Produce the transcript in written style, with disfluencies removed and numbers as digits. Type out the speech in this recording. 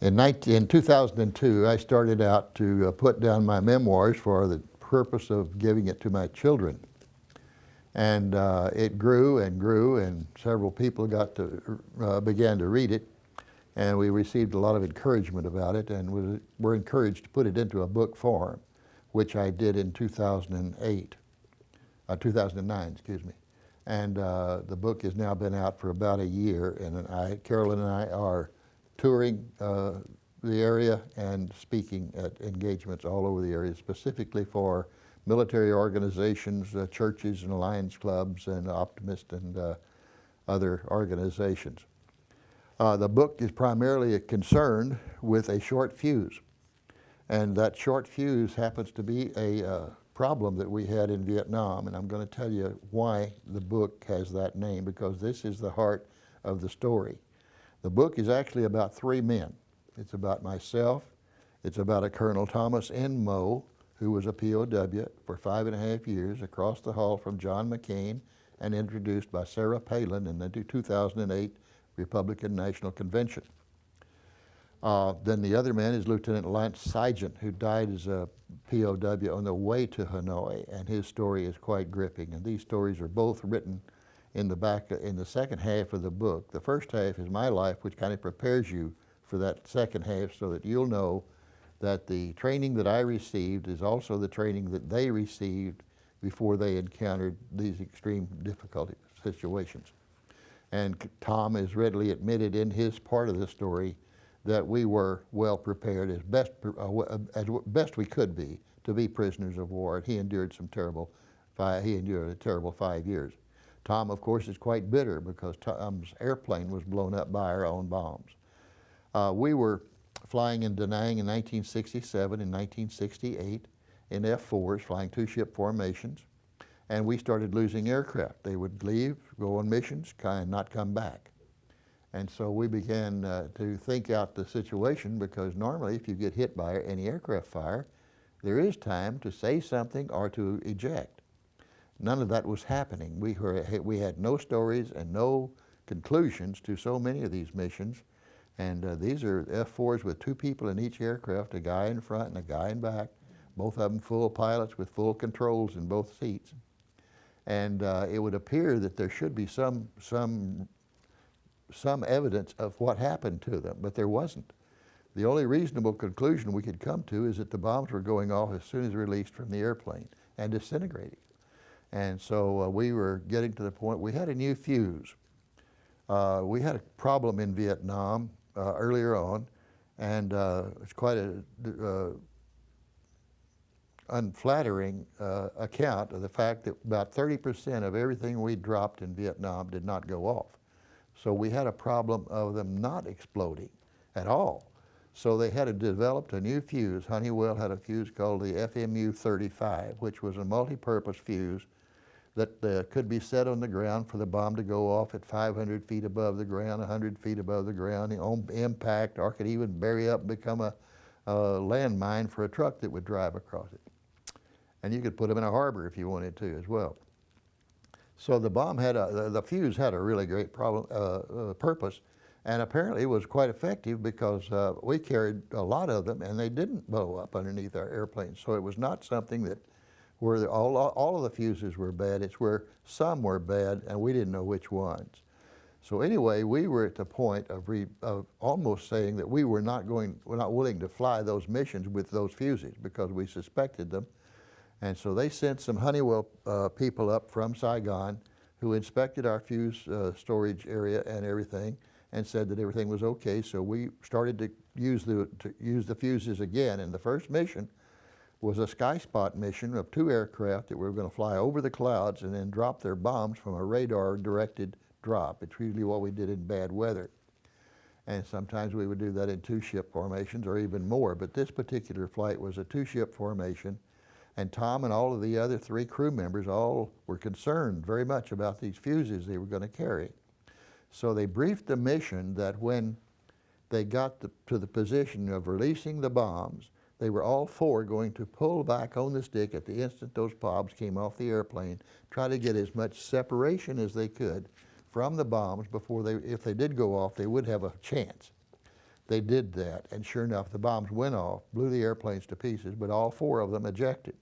In 2002, I started out to put down my memoirs for the purpose of giving it to my children. And it grew and grew, and several people began to read it, and we received a lot of encouragement about it, and were encouraged to put it into a book form, which I did in 2009, excuse me. And the book has now been out for about a year, and Carolyn and I are touring the area and speaking at engagements all over the area, specifically for military organizations, churches and Lions clubs and Optimist and other organizations. The book is primarily concerned with a short fuse, and that short fuse happens to be a problem that we had in Vietnam, and I'm going to tell you why the book has that name, because this is the heart of the story. The book is actually about three men. It's about myself, it's about a Colonel Thomas N. Moe, who was a POW for 5.5 years across the hall from John McCain and introduced by Sarah Palin in the 2008 Republican National Convention. Then the other man is Lieutenant Lance Sargent, who died as a POW on the way to Hanoi, and his story is quite gripping. And these stories are both written in the second half of the book. The first half is my life, which kind of prepares you for that second half so that you'll know that the training that I received is also the training that they received before they encountered these extreme difficult situations. And Tom has readily admitted in his part of the story that we were well prepared as best we could be to be prisoners of war. And he endured a terrible 5 years. Tom, of course, is quite bitter because Tom's airplane was blown up by our own bombs. We were flying in Da Nang in 1967 and 1968 in F-4s, flying two-ship formations, and we started losing aircraft. They would leave, go on missions, and not come back. And so we began to think out the situation, because normally if you get hit by any aircraft fire, there is time to say something or to eject. None of that was happening. We had no stories and no conclusions to so many of these missions. And these are F-4s with two people in each aircraft, a guy in front and a guy in back, both of them full pilots with full controls in both seats. And it would appear that there should be some evidence of what happened to them, but there wasn't. The only reasonable conclusion we could come to is that the bombs were going off as soon as released from the airplane and disintegrating. And so we were getting to the point, we had a new fuse. We had a problem in Vietnam earlier on, and it's quite a unflattering account of the fact that about 30% of everything we dropped in Vietnam did not go off. So we had a problem of them not exploding at all. So they had developed a new fuse. Honeywell had a fuse called the FMU-35, which was a multi-purpose fuse that could be set on the ground for the bomb to go off at 500 feet above the ground, 100 feet above the ground, on impact, or could even bury up and become a landmine for a truck that would drive across it. And you could put them in a harbor if you wanted to as well. So the bomb had the fuse had a really great purpose, and apparently it was quite effective, because we carried a lot of them and they didn't blow up underneath our airplanes. So it was not something that where all of the fuses were bad. It's where some were bad and we didn't know which ones. So anyway, we were at the point of almost saying that we're not willing to fly those missions with those fuses, because we suspected them. And so they sent some Honeywell people up from Saigon who inspected our fuse storage area and everything, and said that everything was okay. So we started to use the fuses again. And the first mission was a sky spot mission of 2 aircraft that were going to fly over the clouds and then drop their bombs from a radar-directed drop. It's usually what we did in bad weather. And sometimes we would do that in 2-ship formations or even more. But this particular flight was a 2-ship formation. And Tom and all of the other 3 crew members all were concerned very much about these fuses they were going to carry. So they briefed the mission that when they got to the position of releasing the bombs, they were all 4 going to pull back on the stick at the instant those bombs came off the airplane, try to get as much separation as they could from the bombs before if they did go off, they would have a chance. They did that, and sure enough, the bombs went off, blew the airplanes to pieces, but all 4 of them ejected.